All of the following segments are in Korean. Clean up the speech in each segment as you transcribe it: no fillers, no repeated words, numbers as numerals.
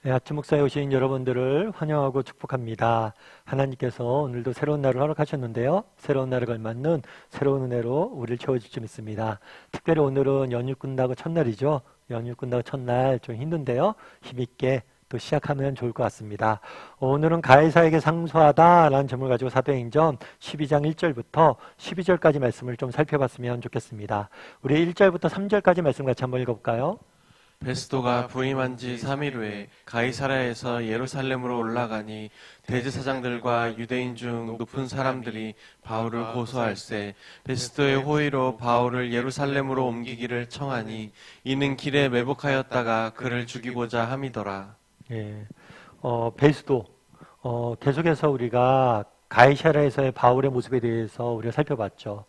네, 아침 목사에 오신 여러분들을 환영하고 축복합니다. 하나님께서 오늘도 새로운 날을 허락하셨는데요. 새로운 날을 걸맞는 새로운 은혜로 우리를 채워줄 줄 믿습니다. 특별히 오늘은 연휴 끝나고 첫날이죠. 연휴 끝나고 첫날 좀 힘든데요. 힘있게 또 시작하면 좋을 것 같습니다. 오늘은 가해사에게 상소하다라는 제목을 가지고 사도행전 12장 1절부터 12절까지 말씀을 좀 살펴봤으면 좋겠습니다. 우리 1절부터 3절까지 말씀 같이 한번 읽어볼까요? 베스도가 부임한 지 3일 후에 가이사랴에서 예루살렘으로 올라가니 대제사장들과 유대인 중 높은 사람들이 바울을 고소할세 베스도의 호의로 바울을 예루살렘으로 옮기기를 청하니 이는 길에 매복하였다가 그를 죽이고자 함이더라. 예, 베스도 계속해서 우리가 가이사랴에서의 바울의 모습에 대해서 우리가 살펴봤죠.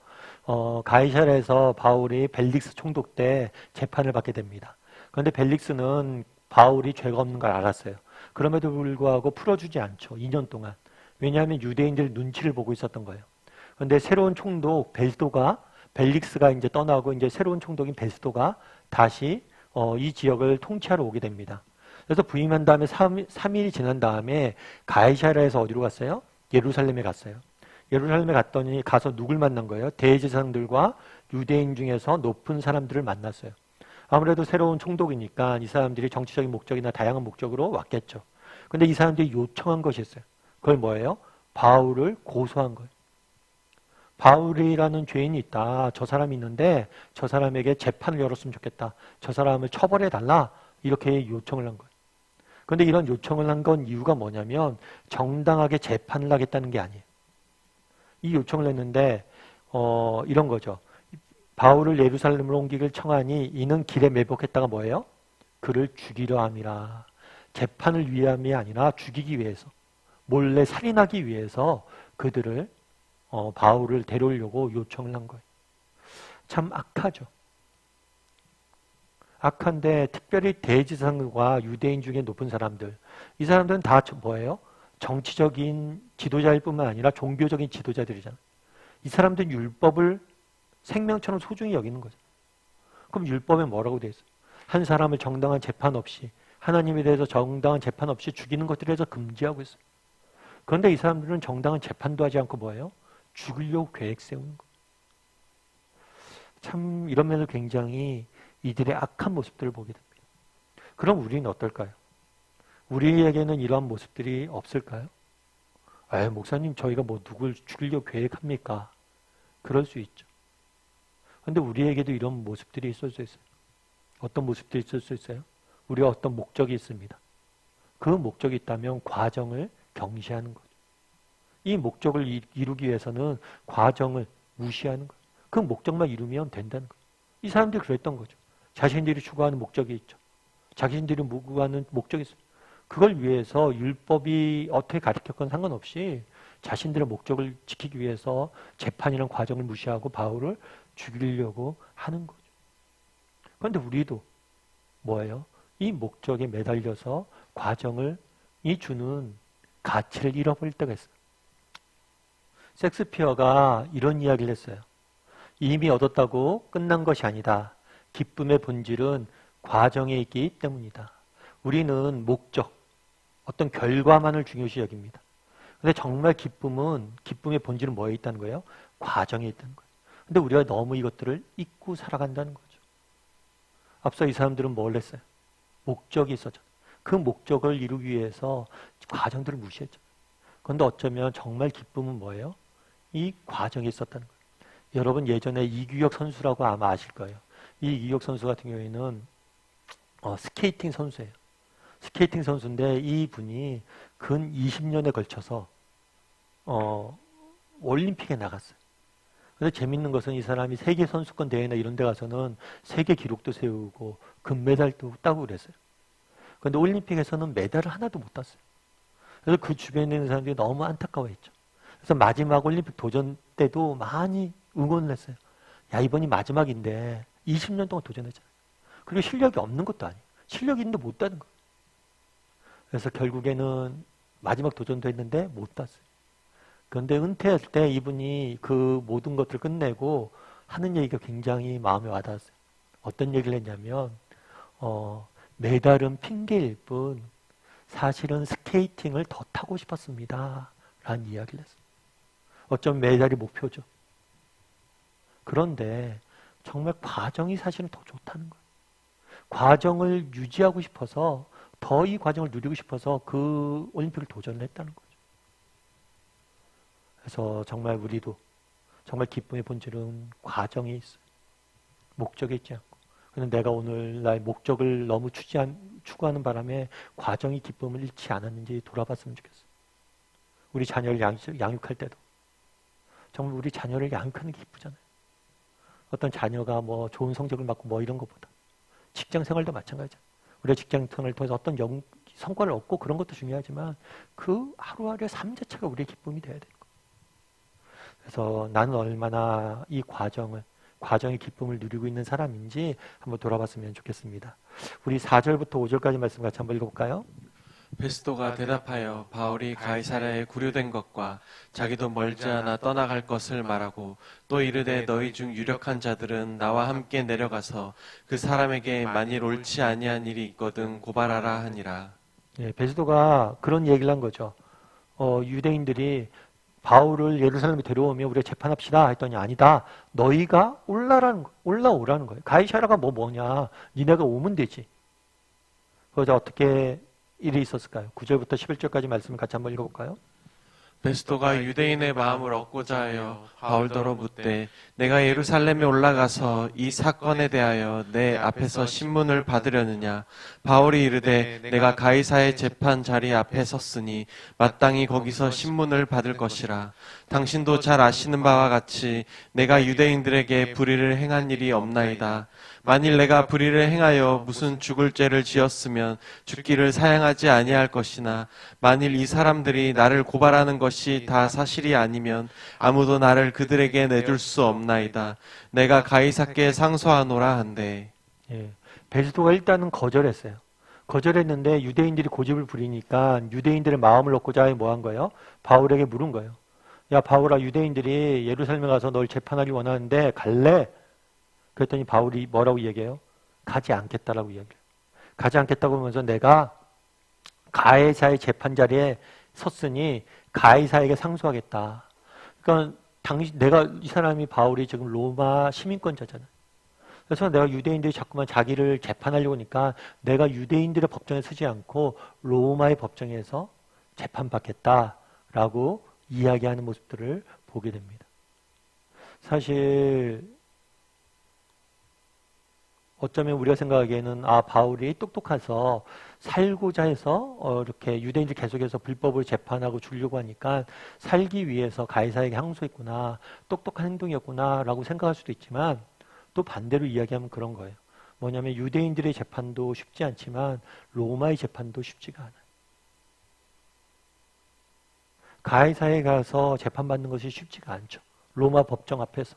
가이사랴에서 바울이 벨릭스 총독 때 재판을 받게 됩니다. 그런데 벨릭스는 바울이 죄가 없는 걸 알았어요. 그럼에도 불구하고 풀어주지 않죠. 2년 동안. 왜냐하면 유대인들 눈치를 보고 있었던 거예요. 그런데 새로운 총독 벨릭스가 이제 떠나고 이제 새로운 총독인 베스도가 다시 이 지역을 통치하러 오게 됩니다. 그래서 부임한 다음에 3일이 지난 다음에 가이사랴에서 어디로 갔어요? 예루살렘에 갔어요. 예루살렘에 갔더니 가서 누굴 만난 거예요? 대제사장들과 유대인 중에서 높은 사람들을 만났어요. 아무래도 새로운 총독이니까 이 사람들이 정치적인 목적이나 다양한 목적으로 왔겠죠. 근데 이 사람들이 요청한 것이 있어요. 그걸 뭐예요? 바울을 고소한 거예요. 바울이라는 죄인이 있다. 저 사람이 있는데 저 사람에게 재판을 열었으면 좋겠다. 저 사람을 처벌해달라. 이렇게 요청을 한 거예요. 그런데 이런 요청을 한 건 이유가 뭐냐면 정당하게 재판을 하겠다는 게 아니에요. 이 요청을 했는데 이런 거죠. 바울을 예루살렘으로 옮기길 청하니 이는 길에 매복했다가 뭐예요? 그를 죽이려 함이라. 재판을 위함이 아니라 죽이기 위해서, 몰래 살인하기 위해서 그들을 바울을 데려오려고 요청을 한 거예요. 참 악하죠. 악한데 특별히 대지상과 유대인 중에 높은 사람들, 이 사람들은 다 뭐예요? 정치적인 지도자일 뿐만 아니라 종교적인 지도자들이잖아요. 이 사람들은 율법을 생명처럼 소중히 여기는 거죠. 그럼 율법에 뭐라고 되어 있어요? 한 사람을 정당한 재판 없이, 하나님에 대해서 정당한 재판 없이 죽이는 것들에 대해서 금지하고 있어요. 그런데 이 사람들은 정당한 재판도 하지 않고 뭐예요? 죽으려고 계획 세우는 거예요. 참 이런 면에서 굉장히 이들의 악한 모습들을 보게 됩니다. 그럼 우리는 어떨까요? 우리에게는 이러한 모습들이 없을까요? 목사님 저희가 뭐 누굴 죽이려고 계획합니까? 그럴 수 있죠. 그런데 우리에게도 이런 모습들이 있을 수 있어요. 어떤 모습들이 있을 수 있어요? 우리가 어떤 목적이 있습니다. 그 목적이 있다면 과정을 경시하는 거죠. 이 목적을 이루기 위해서는 과정을 무시하는 거예요. 그 목적만 이루면 된다는 거예요. 이 사람들이 그랬던 거죠. 자신들이 추구하는 목적이 있죠. 자신들이 추구하는 목적이 있어요. 그걸 위해서 율법이 어떻게 가르쳤건 상관없이 자신들의 목적을 지키기 위해서 재판이라는 과정을 무시하고 바울을 죽이려고 하는 거죠. 그런데 우리도 뭐예요? 이 목적에 매달려서 과정을 주는 가치를 잃어버릴 때가 있어요. 섹스피어가 이런 이야기를 했어요. 이미 얻었다고 끝난 것이 아니다. 기쁨의 본질은 과정에 있기 때문이다. 우리는 목적, 어떤 결과만을 중요시 여깁니다. 근데 정말 기쁨의 본질은 뭐에 있다는 거예요? 과정에 있다는 거예요. 근데 우리가 너무 이것들을 잊고 살아간다는 거죠. 앞서 이 사람들은 뭘 했어요? 목적이 있었죠. 그 목적을 이루기 위해서 과정들을 무시했죠. 그런데 어쩌면 정말 기쁨은 뭐예요? 이 과정에 있었다는 거예요. 여러분 예전에 이규혁 선수라고 아마 아실 거예요. 이 이규혁 선수 같은 경우에는 스케이팅 선수예요. 스케이팅 선수인데 이 분이 근 20년에 걸쳐서 올림픽에 나갔어요. 근데 재밌는 것은 이 사람이 세계 선수권 대회나 이런 데 가서는 세계 기록도 세우고 금메달도 따고 그랬어요. 그런데 올림픽에서는 메달을 하나도 못 땄어요. 그래서 그 주변에 있는 사람들이 너무 안타까워했죠. 그래서 마지막 올림픽 도전 때도 많이 응원을 했어요. 야, 이번이 마지막인데 20년 동안 도전했잖아요. 그리고 실력이 없는 것도 아니에요. 실력이 있는데 못 따는 거예요. 그래서 결국에는 마지막 도전도 했는데 못 땄어요. 그런데 은퇴할 때 이분이 그 모든 것들을 끝내고 하는 얘기가 굉장히 마음에 와닿았어요. 어떤 얘기를 했냐면 메달은 핑계일 뿐 사실은 스케이팅을 더 타고 싶었습니다. 라는 이야기를 했어요. 어쩜 메달이 목표죠. 그런데 정말 과정이 사실은 더 좋다는 거예요. 과정을 유지하고 싶어서 더 이 과정을 누리고 싶어서 그 올림픽을 도전을 했다는 거죠. 그래서 정말 우리도 정말 기쁨의 본질은 과정에 있어요. 목적에 있지 않고. 그런데 내가 오늘 나의 목적을 너무 추구하는 바람에 과정이 기쁨을 잃지 않았는지 돌아봤으면 좋겠어요. 우리 자녀를 양육할 때도 정말 우리 자녀를 양육하는 게 기쁘잖아요. 어떤 자녀가 뭐 좋은 성적을 받고 뭐 이런 것보다 직장 생활도 마찬가지잖아요. 우리가 직장 생활을 통해서 어떤 성과를 얻고 그런 것도 중요하지만 그 하루하루의 삶 자체가 우리의 기쁨이 돼야 되는 거예요. 그래서 나는 얼마나 이 과정의 기쁨을 누리고 있는 사람인지 한번 돌아봤으면 좋겠습니다. 우리 4절부터 5절까지 말씀 같이 한번 읽어볼까요? 베스도가 대답하여 바울이 가이사랴에 구류된 것과 자기도 멀지 않아 떠나갈 것을 말하고 또 이르되 너희 중 유력한 자들은 나와 함께 내려가서 그 사람에게 만일 옳지 아니한 일이 있거든 고발하라 하니라. 예, 베스도가 그런 얘기를 한 거죠. 유대인들이 바울을 예루살렘에 데려오면 우리가 재판합시다 했더니 아니다. 너희가 올라오라는 거예요. 가이사랴가 뭐냐. 니네가 오면 되지. 그래서 어떻게 일이 있었을까요? 9절부터 11절까지 말씀을 같이 한번 읽어볼까요? 베스도가 유대인의 마음을 얻고자 하여 바울더러 묻되 내가 예루살렘에 올라가서 이 사건에 대하여 내 앞에서 신문을 받으려느냐. 바울이 이르되 내가 가이사의 재판 자리 앞에 섰으니 마땅히 거기서 신문을 받을 것이라. 당신도 잘 아시는 바와 같이 내가 유대인들에게 불의를 행한 일이 없나이다. 만일 내가 불의를 행하여 무슨 죽을 죄를 지었으면 죽기를 사양하지 아니할 것이나 만일 이 사람들이 나를 고발하는 것이 다 사실이 아니면 아무도 나를 그들에게 내줄 수 없나이다. 내가 가이사께 상소하노라 한대. 예, 베스도가 일단은 거절했어요. 거절했는데 유대인들이 고집을 부리니까 유대인들의 마음을 얻고자 해 뭐 한 거예요? 바울에게 물은 거예요. 야 바울아, 유대인들이 예루살렘에 가서 널 재판하기 원하는데 갈래? 그랬더니 바울이 뭐라고 얘기해요? 가지 않겠다라고 얘기해요. 가지 않겠다고 하면서 내가 가이사의 재판 자리에 섰으니 가이사에게 상소하겠다. 그러니까 이 사람이 바울이 지금 로마 시민권자잖아요. 그래서 내가 유대인들이 자꾸만 자기를 재판하려고 하니까 내가 유대인들의 법정에 서지 않고 로마의 법정에서 재판받겠다라고 이야기하는 모습들을 보게 됩니다. 사실 어쩌면 우리가 생각하기에는 바울이 똑똑해서 살고자 해서 이렇게 유대인들 계속해서 불법을 재판하고 주려고 하니까 살기 위해서 가이사에게 항소했구나, 똑똑한 행동이었구나 라고 생각할 수도 있지만 또 반대로 이야기하면 그런 거예요. 뭐냐면 유대인들의 재판도 쉽지 않지만 로마의 재판도 쉽지가 않아요. 가이사에 가서 재판받는 것이 쉽지가 않죠. 로마 법정 앞에서.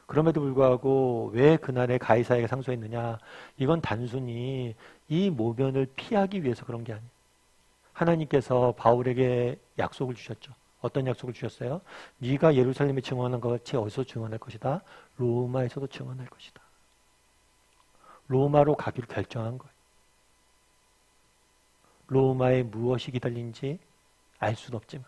그럼에도 불구하고 왜 그날에 가이사에게 상소했느냐? 이건 단순히 이 모면을 피하기 위해서 그런 게 아니에요. 하나님께서 바울에게 약속을 주셨죠. 어떤 약속을 주셨어요? 네가 예루살렘에 증언한 것 같이 어디서 증언할 것이다? 로마에서도 증언할 것이다. 로마로 가기로 결정한 거예요. 로마에 무엇이 기다린지 알 수는 없지만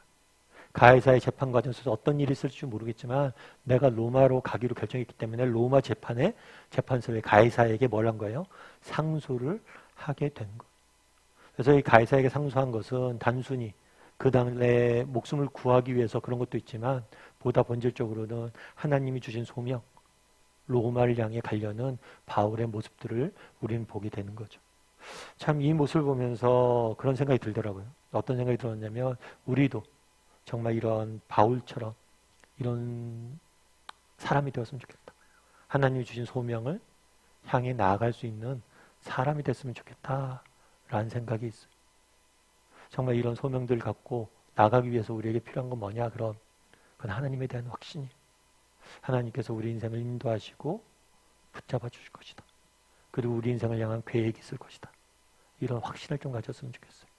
가이사의 재판 과정에서 어떤 일이 있을지 모르겠지만 내가 로마로 가기로 결정했기 때문에 로마 재판소에 가이사에게 뭘 한 거예요? 상소를 하게 된 거예요. 그래서 이 가이사에게 상소한 것은 단순히 그 당시에 목숨을 구하기 위해서 그런 것도 있지만 보다 본질적으로는 하나님이 주신 소명, 로마를 향해 가려는 바울의 모습들을 우리는 보게 되는 거죠. 참 이 모습을 보면서 그런 생각이 들더라고요. 어떤 생각이 들었냐면 우리도 정말 이런 바울처럼 이런 사람이 되었으면 좋겠다. 하나님이 주신 소명을 향해 나아갈 수 있는 사람이 됐으면 좋겠다라는 생각이 있어요. 정말 이런 소명들을 갖고 나가기 위해서 우리에게 필요한 건 뭐냐? 그건 하나님에 대한 확신이에요. 하나님께서 우리 인생을 인도하시고 붙잡아 주실 것이다. 그리고 우리 인생을 향한 계획이 있을 것이다. 이런 확신을 좀 가졌으면 좋겠어요.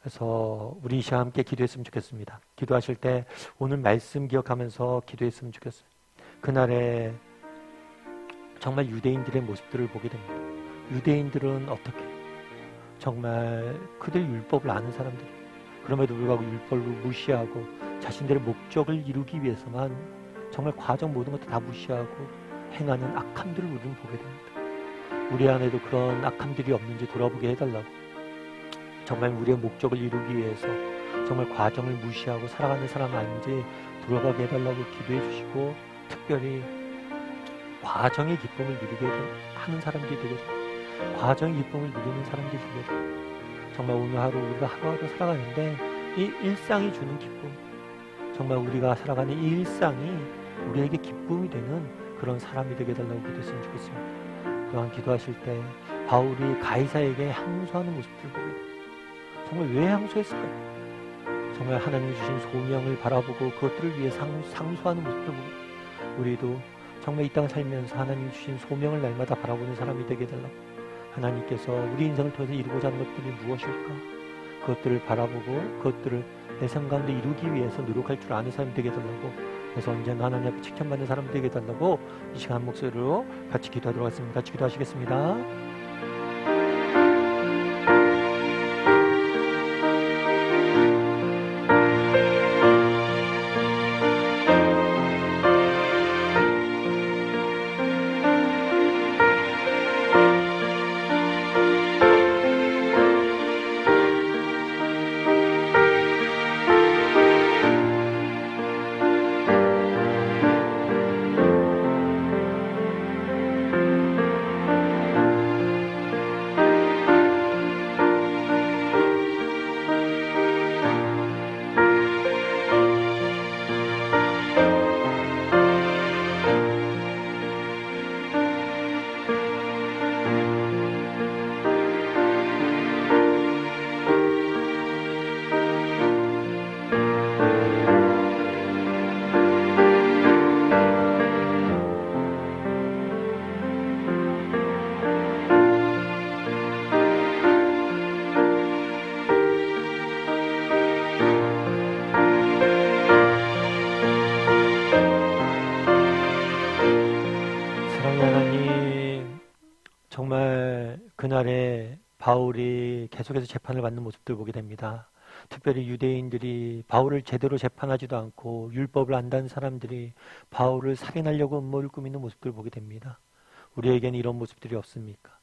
그래서 우리 이 시간 함께 기도했으면 좋겠습니다. 기도하실 때 오늘 말씀 기억하면서 기도했으면 좋겠어요. 그날에 정말 유대인들의 모습들을 보게 됩니다. 유대인들은 어떻게 정말 그들 율법을 아는 사람들, 그럼에도 불구하고 율법을 무시하고 자신들의 목적을 이루기 위해서만 정말 과정 모든 것도 다 무시하고 행하는 악함들을 우리는 보게 됩니다. 우리 안에도 그런 악함들이 없는지 돌아보게 해달라고, 정말 우리의 목적을 이루기 위해서 정말 과정을 무시하고 살아가는 사람 아닌지 돌아가게 해달라고 기도해 주시고, 특별히 과정의 기쁨을 누리게 하는 사람들이 되게 됩니다. 과정의 기쁨을 누리는 사람들이 되게 됩니다. 정말 오늘 하루 우리가 하루하루 살아가는데 이 일상이 주는 기쁨, 정말 우리가 살아가는 이 일상이 우리에게 기쁨이 되는 그런 사람이 되게 해달라고 기도했으면 좋겠습니다. 또한 기도하실 때 바울이 가이사에게 항소하는 모습들을 보게 됩니다. 정말 왜 항소했을까요? 정말 하나님 주신 소명을 바라보고 그것들을 위해 상소하는 모습을 보고, 우리도 정말 이 땅을 살면서 하나님 주신 소명을 날마다 바라보는 사람이 되게 해달라고, 하나님께서 우리 인생을 통해서 이루고자 하는 것들이 무엇일까, 그것들을 바라보고 그것들을 내 삶 가운데 이루기 위해서 노력할 줄 아는 사람이 되게 해달라고, 그래서 언젠가 하나님 앞에 칭찬받는 사람이 되게 해달라고 이 시간 목소리로 같이 기도하도록 하겠습니다. 같이 기도하시겠습니다. 사랑의 하나님, 정말 그날에 바울이 계속해서 재판을 받는 모습들 보게 됩니다. 특별히 유대인들이 바울을 제대로 재판하지도 않고 율법을 안다는 사람들이 바울을 살인하려고 음모를 꾸미는 모습들을 보게 됩니다. 우리에게는 이런 모습들이 없습니까?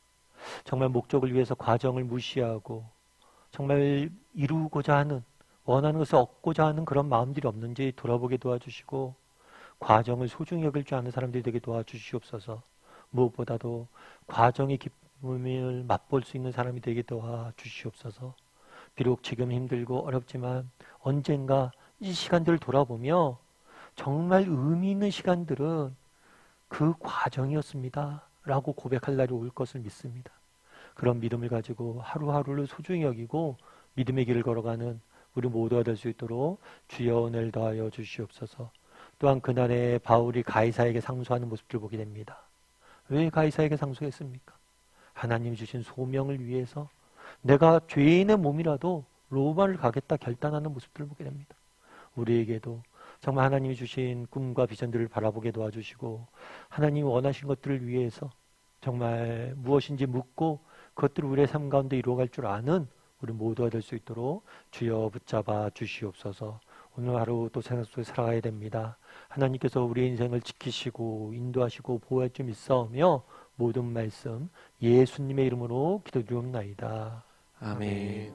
정말 목적을 위해서 과정을 무시하고 정말 이루고자 하는, 원하는 것을 얻고자 하는 그런 마음들이 없는지 돌아보게 도와주시고, 과정을 소중히 여길 줄 아는 사람들이 되게 도와주시옵소서. 무엇보다도 과정의 기쁨을 맛볼 수 있는 사람이 되게 도와주시옵소서. 비록 지금 힘들고 어렵지만 언젠가 이 시간들을 돌아보며 정말 의미 있는 시간들은 그 과정이었습니다 라고 고백할 날이 올 것을 믿습니다. 그런 믿음을 가지고 하루하루를 소중히 여기고 믿음의 길을 걸어가는 우리 모두가 될 수 있도록 주여 은혜를 더하여 주시옵소서. 또한 그날에 바울이 가이사에게 상소하는 모습을 보게 됩니다. 왜 가이사에게 상소했습니까? 하나님 주신 소명을 위해서 내가 죄인의 몸이라도 로마를 가겠다 결단하는 모습들을 보게 됩니다. 우리에게도 정말 하나님이 주신 꿈과 비전들을 바라보게 도와주시고, 하나님이 원하신 것들을 위해서 정말 무엇인지 묻고 그것들을 우리의 삶 가운데 이루어갈 줄 아는 우리 모두가 될 수 있도록 주여 붙잡아 주시옵소서. 오늘 하루 또 세상 속에 살아가야 됩니다. 하나님께서 우리 인생을 지키시고 인도하시고 보호할 줄 믿사오며 모든 말씀 예수님의 이름으로 기도드리옵나이다. 아멘.